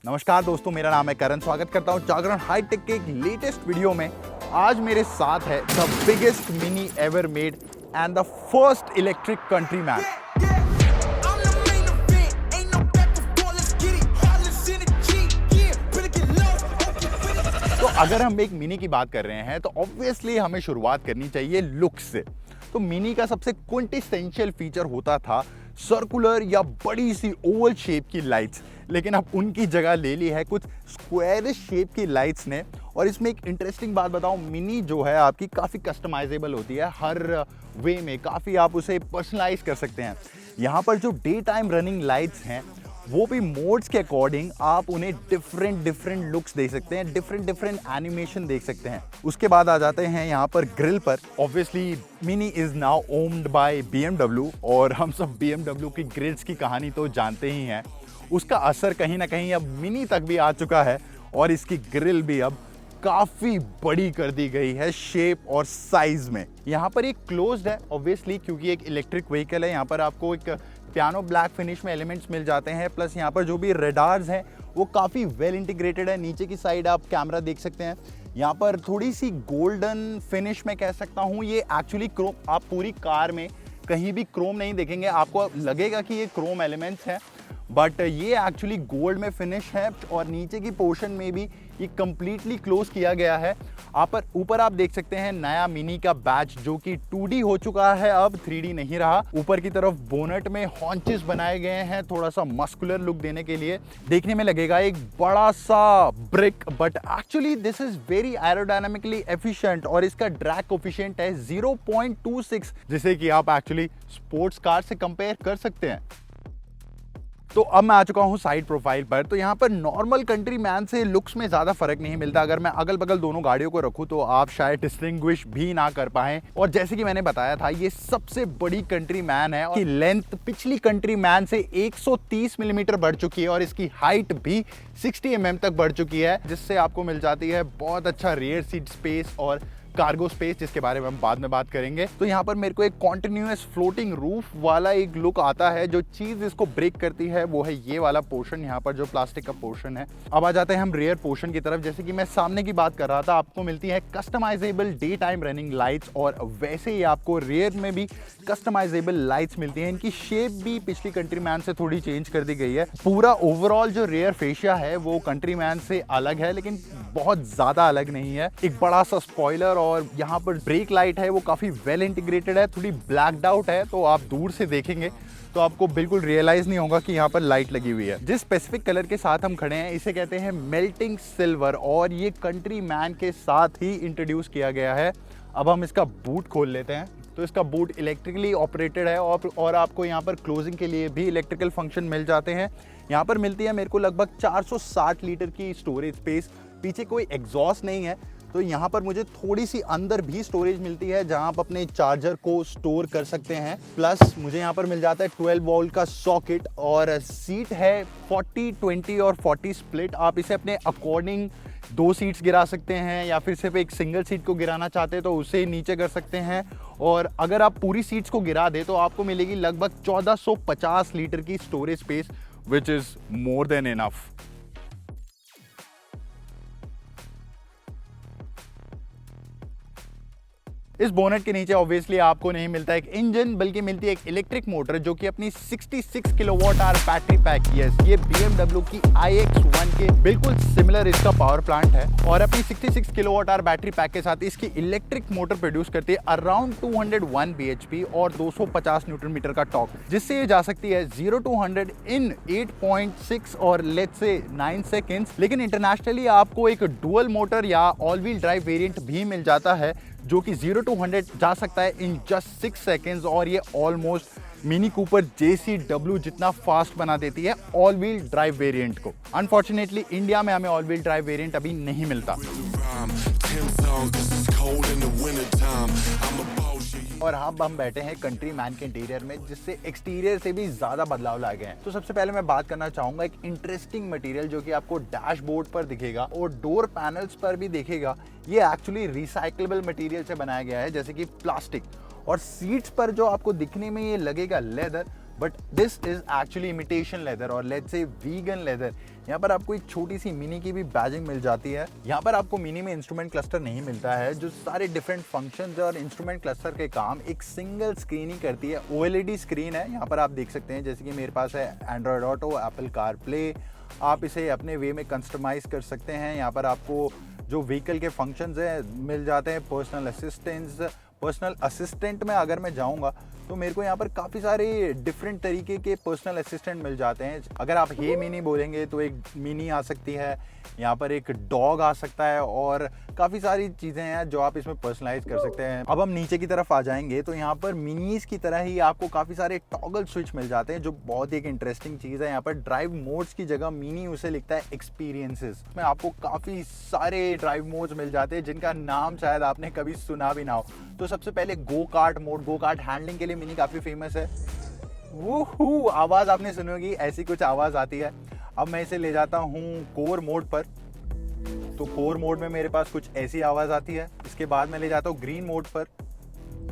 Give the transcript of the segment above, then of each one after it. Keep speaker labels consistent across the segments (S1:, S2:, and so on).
S1: नमस्कार दोस्तों, मेरा नाम है करण। स्वागत करता हूं जागरण हाईटेक के एक लेटेस्ट वीडियो में। आज मेरे साथ है the biggest mini ever made and the first electric countryman. तो अगर हम एक मिनी की बात कर रहे हैं तो ऑब्वियसली हमें शुरुआत करनी चाहिए लुक से। तो मिनी का सबसे क्विंटेसेंशियल फीचर होता था सर्कुलर या बड़ी सी ओवल शेप की लाइट्स, लेकिन अब उनकी जगह ले ली है कुछ स्क्वायर शेप की लाइट्स ने। और इसमें एक इंटरेस्टिंग बात बताऊं, मिनी जो है आपकी काफ़ी कस्टमाइजेबल होती है हर वे में, काफ़ी आप उसे पर्सनलाइज कर सकते हैं। यहाँ पर जो डे टाइम रनिंग लाइट्स हैं वो भी मोड्स के अकॉर्डिंग आप उन्हें डिफरेंट लुक्स दे सकते हैं, डिफरेंट एनिमेशन देख सकते हैं। उसके बाद आ जाते हैं यहाँ पर ग्रिल पर। Obviously mini is now owned by BMW और हम सब BMW की ग्रिल्स की कहानी तो जानते ही हैं। उसका असर कहीं ना कहीं अब मिनी तक भी आ चुका है और इसकी ग्रिल भी अब काफ़ी बड़ी कर दी गई है शेप और साइज में। यहाँ पर एक क्लोज्ड है ऑब्वियसली, क्योंकि एक इलेक्ट्रिक व्हीकल है। यहाँ पर आपको एक पियानो ब्लैक फिनिश में एलिमेंट्स मिल जाते हैं, प्लस यहाँ पर जो भी रडार्स हैं वो काफ़ी वेल इंटीग्रेटेड है। नीचे की साइड आप कैमरा देख सकते हैं, यहाँ पर थोड़ी सी गोल्डन फिनिश में कह सकता हूँ। ये एक्चुअली क्रोम, आप पूरी कार में कहीं भी क्रोम नहीं देखेंगे, आपको लगेगा कि ये क्रोम एलिमेंट्स हैं, बट ये एक्चुअली गोल्ड में फिनिश है। और नीचे की पोर्शन में भी ये कंप्लीटली क्लोज किया गया है। ऊपर आप देख सकते हैं नया मिनी का बैच जो कि 2D हो चुका है, अब 3D नहीं रहा। ऊपर की तरफ बोनट में हॉन्चेस बनाए गए हैं थोड़ा सा मस्कुलर लुक देने के लिए। देखने में लगेगा एक बड़ा सा brick, but actually this is very aerodynamically efficient और इसका ड्रैग कोफिशिएंट है 0.26, जिसे कि आप एक्चुअली स्पोर्ट्स कार से कंपेयर कर सकते हैं। तो अब मैं आ चुका हूँ साइड प्रोफाइल पर। तो यहाँ पर नॉर्मल कंट्रीमैन से लुक्स में ज़्यादा फर्क नहीं मिलता। अगर मैं अगल बगल दोनों गाड़ियों को रखूँ तो आप शायद डिस्टिंग्विश भी ना कर पाएं। और जैसे कि मैंने बताया था, ये सबसे बड़ी कंट्रीमैन है और लेंथ पिछली कंट्रीमैन से 130 मिलीमीटर बढ़ चुकी है और इसकी हाइट भी 60 mm तक बढ़ चुकी है, जिससे आपको मिल जाती है बहुत अच्छा रियर सीट स्पेस और कार्गो स्पेस, जिसके बारे में हम बाद में बात करेंगे। तो यहाँ पर मेरे को एक कॉन्टिन्यूअस फ्लोटिंग रूफ वाला एक लुक आता है। जो चीज इसको ब्रेक करती है वो है ये वाला पोर्शन, यहाँ पर जो प्लास्टिक का पोर्शन है। अब आ जाते हैं हम रियर पोर्शन की तरफ। जैसे कि मैं सामने की बात कर रहा था, आपको मिलती है customizable day time running lights और वैसे ही आपको रियर में भी कस्टमाइजेबल लाइट्स मिलती हैं। इनकी शेप भी पिछली कंट्रीमैन से थोड़ी चेंज कर दी गई है। पूरा ओवरऑल जो रियर फेशिया है वो कंट्रीमैन से अलग है, लेकिन बहुत ज्यादा अलग नहीं है। एक बड़ा सा स्पॉइलर और यहाँ पर ब्रेक लाइट है वो काफी वेल इंटीग्रेटेड है, थोड़ी ब्लैक्ड आउट है, तो आप दूर से देखेंगे तो आपको बिल्कुल रियलाइज नहीं होगा कि यहाँ पर लाइट लगी हुई है। जिस स्पेसिफिक कलर के साथ हम खड़े हैं इसे कहते हैं मेल्टिंग सिल्वर और ये कंट्रीमैन के साथ ही इंट्रोड्यूस किया गया है। अब हम इसका बूट खोल लेते हैं। तो इसका बूट इलेक्ट्रिकली ऑपरेटेड है और आपको यहाँ पर क्लोजिंग के लिए भी इलेक्ट्रिकल फंक्शन मिल जाते हैं। यहाँ पर मिलती है मेरे को लगभग 460 लीटर की स्टोरेज स्पेस। पीछे कोई एग्जॉस्ट नहीं है, तो यहाँ पर मुझे थोड़ी सी अंदर भी स्टोरेज मिलती है जहाँ आप अपने चार्जर को स्टोर कर सकते हैं। प्लस मुझे यहाँ पर मिल जाता है 12 वोल्ट का सॉकेट और सीट है 40, 20 और 40 स्प्लिट। आप इसे अपने अकॉर्डिंग 2 सीट्स गिरा सकते हैं या फिर सिर्फ एक सिंगल सीट को गिराना चाहते हैं तो उसे नीचे कर सकते हैं। और अगर आप पूरी सीट्स को गिरा दे तो आपको मिलेगी लगभग 1450 लीटर की storage space, which is more than enough. इस बोनेट के नीचे ऑब्वियसली आपको नहीं मिलता एक इंजन, बल्कि मिलती है एक इलेक्ट्रिक मोटर जो कि अपनी 66 kilowatt hour battery pack, yes ये BMW की iX1 के बिल्कुल सिमिलर इसका पावर प्लांट है। और अपनी 66 किलोवाट आवर बैटरी पैक के साथ इसकी इलेक्ट्रिक मोटर प्रोड्यूस करती है अराउंड 201 bhp और 250 न्यूटन मीटर का टॉर्क, जिससे ये जा सकती है 0 to 100 इन 8.6 और लेट्स से 9 सेकेंड्स। लेकिन इंटरनेशनली आपको एक डुअल मोटर या ऑल व्हील ड्राइव वेरिएंट भी मिल जाता है जो कि 0 to 100 जा सकता है इन जस्ट 6 सेकेंड्स और ये ऑलमोस्ट मिनी कूपर JCW जितना फास्ट बना देती है ऑल व्हील ड्राइव वेरिएंट को। अनफॉर्चुनेटली इंडिया में हमें ऑल व्हील ड्राइव वेरिएंट अभी नहीं मिलता। और अब हम बैठे हैं कंट्रीमैन के इंटीरियर में, जिससे एक्सटीरियर से भी ज्यादा बदलाव लाए गए हैं। तो सबसे पहले मैं बात करना चाहूंगा एक इंटरेस्टिंग मटेरियल जो कि आपको डैशबोर्ड पर दिखेगा और डोर पैनल्स पर भी दिखेगा। ये एक्चुअली रिसाइक्लेबल मटेरियल से बनाया गया है, जैसे कि प्लास्टिक। और सीट्स पर जो आपको दिखने में ये लगेगा leather, but this is actually imitation leather और लेट्स से वीगन लेदर। यहाँ पर आपको एक छोटी सी मिनी की भी बैजिंग मिल जाती है। यहाँ पर आपको मिनी में इंस्ट्रूमेंट क्लस्टर नहीं मिलता है, जो सारे डिफरेंट फंक्शंस और इंस्ट्रूमेंट क्लस्टर के काम एक सिंगल स्क्रीन ही करती है। OLED स्क्रीन है, यहाँ पर आप देख सकते हैं, जैसे कि मेरे पास है Android auto, Apple car play, आप इसे अपने वे में कस्टमाइज कर सकते हैं। यहाँ पर आपको जो व्हीकल के फंक्शंस हैं मिल जाते हैं। पर्सनल असिस्टेंट में अगर मैं जाऊंगा तो मेरे को यहाँ पर काफ़ी सारे डिफरेंट तरीके के पर्सनल असिस्टेंट मिल जाते हैं। अगर आप हे मिनी बोलेंगे तो एक मिनी आ सकती है, यहाँ पर एक डॉग आ सकता है और काफ़ी सारी चीज़ें हैं जो आप इसमें पर्सनलाइज कर सकते हैं। अब हम नीचे की तरफ आ जाएंगे तो यहाँ पर मिनीज की तरह ही आपको काफ़ी सारे टॉगल स्विच मिल जाते हैं, जो बहुत ही एक इंटरेस्टिंग चीज़ है। यहाँ पर ड्राइव मोड्स की जगह मिनी उसे लिखता है एक्सपीरियंसेस में आपको काफ़ी सारे ड्राइव मोड्स मिल जाते हैं जिनका नाम शायद आपने कभी सुना भी ना हो। तो सबसे पहले go kart mode, go kart handling के लिए मिनी काफ़ी फेमस है। वो आवाज़ आपने सुनी होगी, ऐसी कुछ आवाज़ आती है। अब मैं इसे ले जाता हूँ कोर मोड पर, तो कोर मोड में मेरे पास कुछ ऐसी आवाज़ आती है। इसके बाद मैं ले जाता हूँ ग्रीन मोड पर,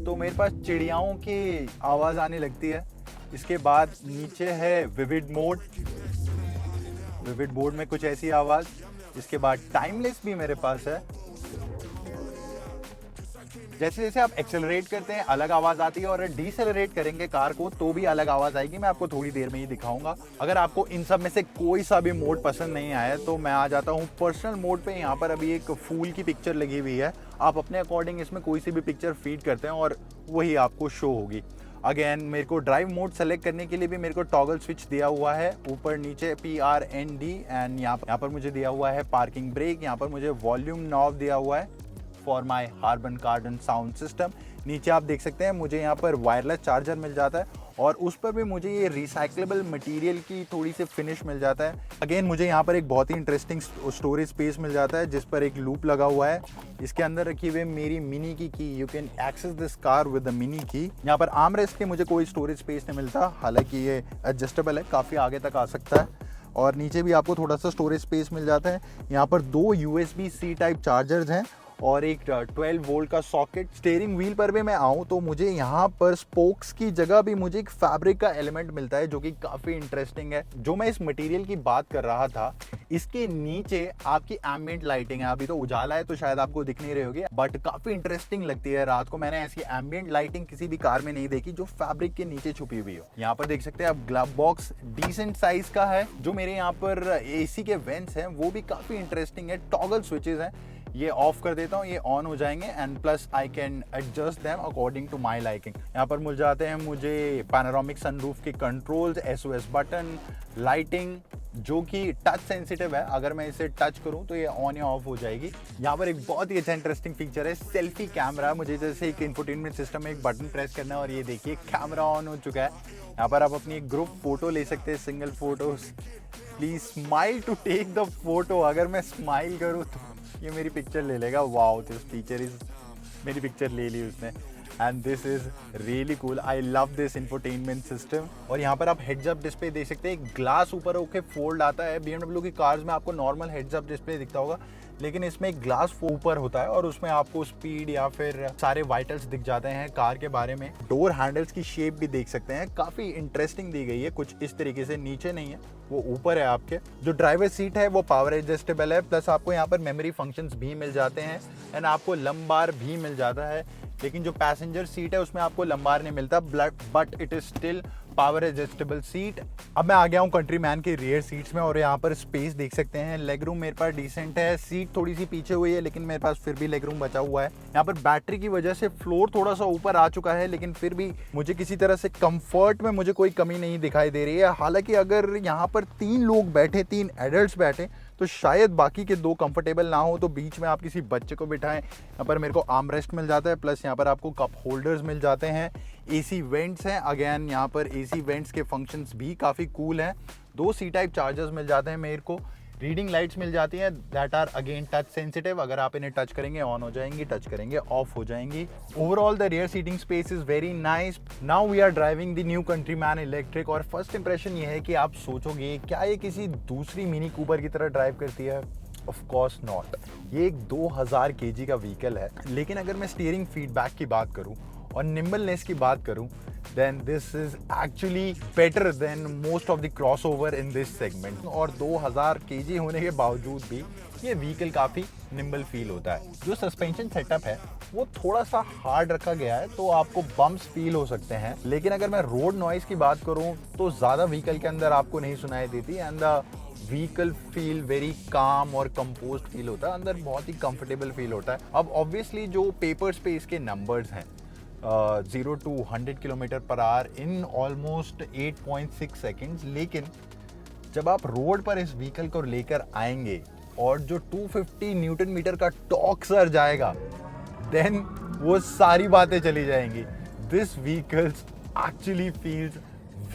S1: तो मेरे पास चिड़ियाओं की आवाज़ आने लगती है। इसके बाद नीचे है विविड मोड, विविड मोड में कुछ ऐसी आवाज़। इसके बाद टाइमलेस भी मेरे पास है। जैसे जैसे आप एक्सेलरेट करते हैं अलग आवाज़ आती है, और डिसेलरेट करेंगे कार को तो भी अलग आवाज़ आएगी। मैं आपको थोड़ी देर में ही दिखाऊंगा। अगर आपको इन सब में से कोई सा भी मोड पसंद नहीं आया तो मैं आ जाता हूँ पर्सनल मोड पे। यहाँ पर अभी एक फूल की पिक्चर लगी हुई है, आप अपने अकॉर्डिंग इसमें कोई सी भी पिक्चर फीड करते हैं और वही आपको शो होगी। अगेन मेरे को ड्राइव मोड सेलेक्ट करने के लिए भी मेरे को टॉगल स्विच दिया हुआ है, ऊपर नीचे PRND, एंड यहाँ पर मुझे दिया हुआ है पार्किंग ब्रेक। यहाँ पर मुझे वॉल्यूम नॉब दिया हुआ है for my Harman Kardon sound system. नीचे आप देख सकते हैं मुझे यहाँ पर वायरलेस चार्जर मिल जाता है, और उस पर भी मुझे ये रिसाइक्लेबल मटेरियल की थोड़ी सी फिनिश मिल जाता है। अगेन मुझे यहाँ पर एक बहुत ही इंटरेस्टिंग स्टोरेज स्पेस मिल जाता है, जिस पर एक लूप लगा हुआ है। इसके अंदर रखी हुई मेरी Mini key you can access this car with the Mini key. यहाँ पर आर्म रेस्ट के मुझे कोई स्टोरेज स्पेस नहीं मिलता, हालांकि ये एडजस्टेबल है, काफ़ी आगे तक आ सकता है। और नीचे भी आपको थोड़ा सा स्टोरेज स्पेस मिल जाता है। यहाँ पर 2 USB-C टाइप चार्जर्स हैं और एक 12 वोल्ट का सॉकेट। स्टीयरिंग व्हील पर भी मैं आऊँ तो मुझे यहाँ पर स्पोक्स की जगह भी मुझे एक फैब्रिक का एलिमेंट मिलता है, जो कि काफ़ी इंटरेस्टिंग है। जो मैं इस मटेरियल की बात कर रहा था, इसके नीचे आपकी एम्बिएंट लाइटिंग है। अभी तो उजाला है तो शायद आपको दिख नहीं रही होगी, बट काफ़ी इंटरेस्टिंग लगती है रात को। मैंने ऐसी एम्बिएंट लाइटिंग किसी भी कार में नहीं देखी जो फैब्रिक के नीचे छुपी हुई हो। यहाँ पर देख सकते हैं आप ग्लव बॉक्स डिसेंट साइज का है। जो मेरे यहाँ पर AC के वेंट्स हैं वो भी काफ़ी इंटरेस्टिंग है। टॉगल स्विचेज हैं, ये ऑफ कर देता हूँ, ये ऑन हो जाएंगे, and plus I can adjust them according to my liking. यहाँ पर मिल जाते हैं मुझे पैनोरामिक सनरूफ के कंट्रोल्स, SOS बटन, लाइटिंग जो कि टच सेंसिटिव है। अगर मैं इसे टच करूं तो ये ऑन या ऑफ हो जाएगी। यहाँ पर एक बहुत ही अच्छा इंटरेस्टिंग फीचर है, सेल्फी कैमरा। मुझे जैसे एक इंफोटेनमेंट सिस्टम में एक बटन प्रेस करना है और ये देखिए कैमरा ऑन हो चुका है। यहाँ पर आप अपनी एक ग्रुप फोटो ले सकते हैं, single photos. Please smile to take the photo. अगर मैं स्माइल करूँ तो ये मेरी पिक्चर ले लेगा। वाओ, दिस टीचर इज, मेरी पिक्चर ले ली उसने, and this is really cool. I love this infotainment system. और यहाँ पर आप हेड्स अप डिस्प्ले देख सकते हैं, एक ग्लास ऊपर होके फोल्ड आता है। BMW की कार्स में आपको नॉर्मल हेड्स अप डिस्प्ले दिखता होगा, लेकिन इसमें एक ग्लास ऊपर होता है और उसमें आपको स्पीड या फिर सारे वाइटल्स दिख जाते हैं कार के बारे में। डोर हैंडल्स की शेप भी देख सकते हैं, काफ़ी इंटरेस्टिंग दी गई है। कुछ इस तरीके से नीचे नहीं है, वो ऊपर है आपके। जो ड्राइवर सीट है वो पावर एडजस्टेबल है, प्लस आपको यहाँ पर मेमोरी फंक्शंस भी मिल जाते हैं, एंड आपको लंबार भी मिल जाता है। लेकिन जो पैसेंजर सीट है उसमें आपको लंबार नहीं मिलता, but it is still power adjustable seat. अब मैं आ गया हूँ कंट्रीमैन के रियर सीट्स में, और यहाँ पर स्पेस देख सकते हैं। लेग रूम मेरे पास डिसेंट है, सीट थोड़ी सी पीछे हुई है लेकिन मेरे पास फिर भी लेग रूम बचा हुआ है। यहाँ पर बैटरी की वजह से फ्लोर थोड़ा सा ऊपर आ चुका है, लेकिन फिर भी मुझे किसी तरह से कंफर्ट में मुझे कोई कमी नहीं दिखाई दे रही है। हालांकि अगर यहाँ पर 3 लोग बैठे, 3 एडल्ट्स बैठे, तो शायद बाकी के 2 कंफर्टेबल ना हो, तो बीच में आप किसी बच्चे को बिठाएं। यहाँ पर मेरे को आर्म रेस्ट मिल जाता है, प्लस यहाँ पर आपको कप होल्डर्स मिल जाते हैं। AC वेंट्स हैं, अगेन यहाँ पर AC वेंट्स के फंक्शंस भी काफ़ी कूल हैं। 2 C-टाइप चार्जर्स मिल जाते हैं मेरे को। रीडिंग लाइट्स मिल जाती हैं, that are again touch sensitive. अगर आप इन्हें टच करेंगे ऑन हो जाएंगी, टच करेंगे ऑफ हो जाएंगी। Overall the rear seating space is very nice. Now we are driving the new Countryman electric, और फर्स्ट इंप्रेशन ये है कि आप सोचोगे क्या ये किसी दूसरी मिनी कूपर की तरह ड्राइव करती है? Of course not. ये एक 2000 kg का व्हीकल है, लेकिन अगर मैं स्टीयरिंग फीडबैक की बात करूं और निम्बलनेस की बात करूं, then this is actually better than most of the crossover in this segment। और 2000 kg होने के बावजूद भी ये व्हीकल काफ़ी निम्बल फील होता है। जो सस्पेंशन सेटअप है वो थोड़ा सा हार्ड रखा गया है, तो आपको बम्प्स फील हो सकते हैं, लेकिन अगर मैं रोड नॉइज़ की बात करूं तो ज़्यादा व्हीकल के अंदर आपको नहीं सुनाई देती। And the vehicle feel very calm और कंपोज्ड फील होता है, अंदर बहुत ही कंफर्टेबल फील होता है। अब ऑब्वियसली जो पेपर स्पेस के नंबर्स हैं 0 to 100 kilometre per hour in almost 8.6 seconds, लेकिन जब आप रोड पर इस व्हीकल को लेकर आएंगे और जो 250 न्यूटन मीटर का टॉर्क सर जाएगा, देन वो सारी बातें चली जाएंगी। This vehicles actually feels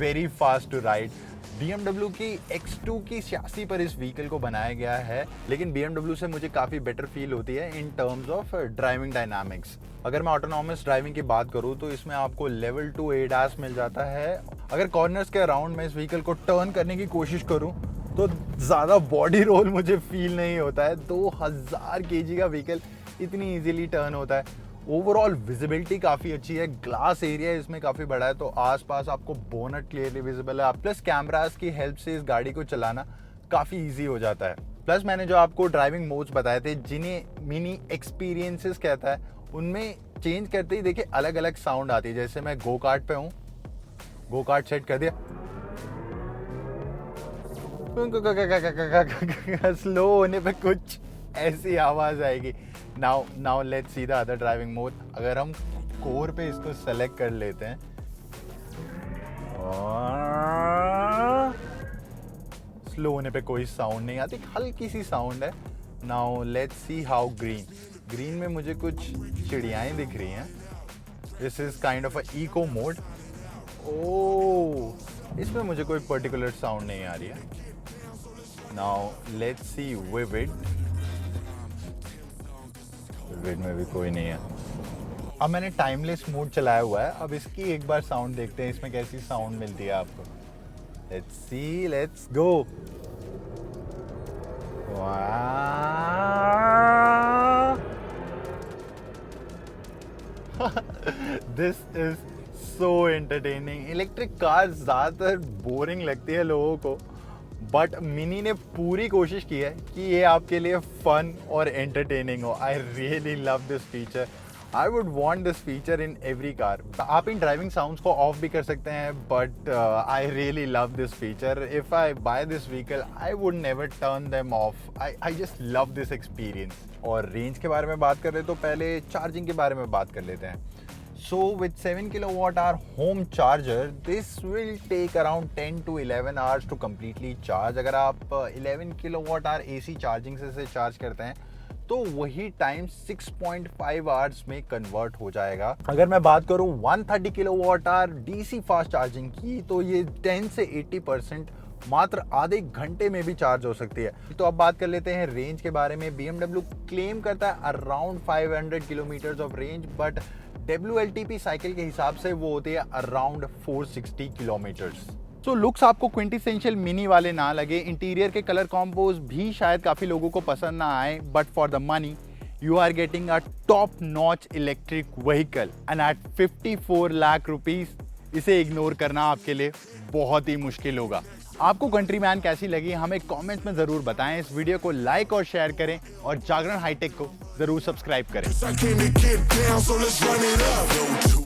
S1: very fast to ride. BMW की X2 की चैसी पर इस व्हीकल को बनाया गया है, लेकिन BMW से मुझे काफ़ी बेटर फील होती है in terms of driving dynamics. अगर मैं ऑटोनॉमस ड्राइविंग की बात करूं तो इसमें आपको लेवल 2 ADAS मिल जाता है। अगर कॉर्नर्स के अराउंड में इस व्हीकल को टर्न करने की कोशिश करूं तो ज़्यादा बॉडी रोल मुझे फील नहीं होता है। 2000 kg का व्हीकल इतनी ईजिली टर्न होता है। ओवरऑल विजिबिलिटी काफ़ी अच्छी है, ग्लास एरिया इसमें काफ़ी बड़ा है, तो आसपास आपको बोनट क्लियरली विजिबल है। प्लस कैमरास की हेल्प से इस गाड़ी को चलाना काफ़ी इजी हो जाता है। प्लस मैंने जो आपको ड्राइविंग मोड्स बताए थे जिन्हें मिनी एक्सपीरियंसेस कहता है, उनमें चेंज करते ही देखिए अलग अलग साउंड आती है। जैसे मैं गो कार्ट पे हूँ, गो कार्ट सेट कर दिया, स्लो होने पे कुछ ऐसी आवाज़ आएगी। Now let's see the other driving mode. अगर हम कोर पे इसको सेलेक्ट कर लेते हैं, स्लो होने पे कोई साउंड नहीं आती, हल्की सी साउंड है। Now let's see how green में मुझे कुछ चिड़ियाएं दिख रही हैं। This is kind of a eco mode. ओह, इसमें मुझे कोई पर्टिकुलर साउंड नहीं आ रही है। नाउ लेट्स सी विविड में भी कोई नहीं है। अब मैंने टाइमलेस मोड चलाया हुआ है, अब इसकी एक बार साउंड देखते हैं इसमें कैसी साउंड मिलती है आपको। Let's see, let's go. This is so entertaining. Electric car ज्यादातर बोरिंग लगती है लोगों को, बट मिनी ने पूरी कोशिश की है कि ये आपके लिए फन और एंटरटेनिंग हो। I really love this feature. I would want this feature in every car. आप इन ड्राइविंग साउंड्स को ऑफ भी कर सकते हैं, but I really love this feature. If I buy this vehicle I would never turn them off. I just love this experience. और range के बारे में बात कर रहे तो पहले चार्जिंग के बारे में बात कर लेते हैं। So with 7 kWh home charger, this will take around 10 to 11 hours to completely charge। अगर आप 11 kWh AC चार्जिंग से चार्ज करते हैं तो वही टाइम 6.5 आवर्स में कन्वर्ट हो जाएगा। अगर मैं बात करूं 130 kWh DC फास्ट चार्जिंग की, तो ये 10 से 80% मात्र आधे घंटे में भी चार्ज हो सकती है। तो अब बात कर लेते हैं रेंज के बारे में। BMW क्लेम करता है around 500 kilometre of range, but WLTP cycle के हिसाब से वो होती है अराउंड 460 किलोमीटर्स। सो लुक्स आपको क्विंटेसेंशियल मिनी वाले ना लगे, इंटीरियर के कलर कॉम्पोज भी शायद काफ़ी लोगों को पसंद ना आए, but for the money you are getting a top notch electric vehicle and at 54 lakh rupees इसे इग्नोर करना आपके लिए बहुत ही मुश्किल होगा। आपको कंट्रीमैन कैसी लगी हमें कमेंट्स में ज़रूर बताएं। इस वीडियो को लाइक और शेयर करें और जागरण हाईटेक को ज़रूर सब्सक्राइब करें।